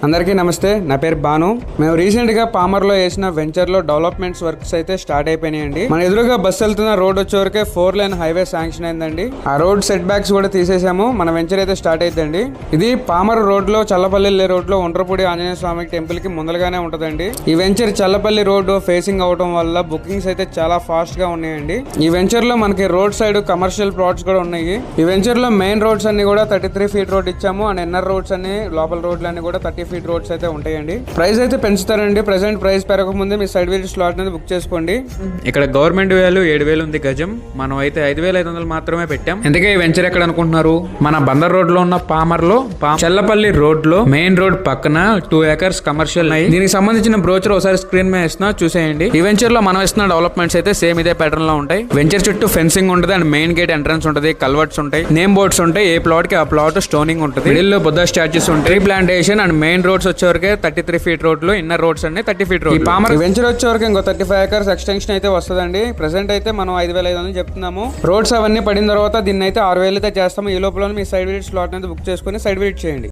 అందరికీ నమస్తే, నా పేరు బాను. మేము రీసెంట్ గా పామర్ లో వేసిన వెంచర్ లో డెవలప్మెంట్స్ వర్క్స్ అయితే స్టార్ట్ అయిపోయినాయండి. మన ఎదురుగా బస్సు వెళ్తున్న రోడ్ వచ్చేవరకే 4 లైన్ హైవే శాంక్షన్ అయిందండి. ఆ రోడ్ సెట్ బ్యాక్స్ కూడా తీసేసాము. మన వెంచర్ అయితే స్టార్ట్ అయిద్దండి. ఇది పామర్ రోడ్ లో చల్లపల్లి రోడ్ లో ఒండ్రపూడి ఆంజనేయ స్వామి టెంపుల్ కి ముందలుగానే ఉంటదండి. ఈ వెంచర్ చల్లపల్లి రోడ్ ఫేసింగ్ అవడం వల్ల బుకింగ్స్ అయితే చాలా ఫాస్ట్ గా ఉన్నాయండి. ఈ వెంచర్ లో మనకి రోడ్ సైడ్ కమర్షియల్ ప్లాట్స్ కూడా ఉన్నాయి. ఈ వెంచర్ లో మెయిన్ రోడ్స్ అన్ని కూడా 33 ఫీట్ రోడ్ ఇచ్చాము. అండ్ ఇన్నర్ రోడ్స్ అన్ని లోపల రోడ్లు అన్ని కూడా 30 ఫీట్ రోడ్స్ అయితే ఉంటాయండి. ప్రైస్ అయితే పెంచుతారండి. ప్రెసెంట్ ప్రైస్ పెరగక ముందే మీ సైడ్ విజిట్ స్లాట్ అనేది బుక్ చేసుకోండి. ఇక్కడ గవర్నమెంట్ వాల్యూ 7,000 ఉంది గజం. మనం అయితే 5,500 మాత్రమే పెట్టాం. ఎందుకే ఈ వెంచర్ ఎక్కడ అనుకుంటున్నారు? మన బందర్ రోడ్ లో ఉన్న పామర్ లో చల్లపల్లి రోడ్ లో మెయిన్ రోడ్ పక్కన 2 acres కమర్షియల్. దీనికి సంబంధించిన బ్రోచర్ ఒకసారి స్క్రీన్ మీద ఇస్తున్నా, చూసేయండి. ఈ వెంచర్ లో మనం ఇస్తున్న డెవలప్మెంట్స్ అయితే సేమ్ ఇదే ప్యాటర్న్ లో ఉంటాయి. వెంచర్ చుట్టూ ఫెన్సింగ్ ఉంటుంది అండ్ మెయిన్ గేట్ ఎంట్రన్స్ ఉంటుంది, కల్వర్ట్స్ ఉంటాయి, నేమ్ బోర్డ్స్ ఉంటాయి. ఏ ప్లాట్ కి ఆ ప్లాట్ స్టోనింగ్ ఉంటుంది. మిడిల్ లో బుద్ధ స్టాచ్యూస్ ఉంటాయి, ప్లాంటేషన్ అండ్ మెయిన్ రోడ్స్ వచ్చేవరకే 33 ఫీట్ రోడ్లు, ఇన్నర్ రోడ్స్ అన్ని 30 ఫీట్ రోడ్. ఈ వెంచర్ వచ్చేవరకు ఇంకో 35 acres ఎక్స్టెన్షన్ అయితే వస్తుందండి. ప్రెసెంట్ అయితే మనం 5,500 చెప్తున్నాము. రోడ్స్ అవన్నీ పడిన తర్వాత దీన్ని అయితే 6,000 అయితే చేస్తాము. ఈ లోపల మీ సైడ్ విజిట్ స్లాట్ అయితే బుక్ చేసుకుని సైడ్ విజిట్ చేయండి.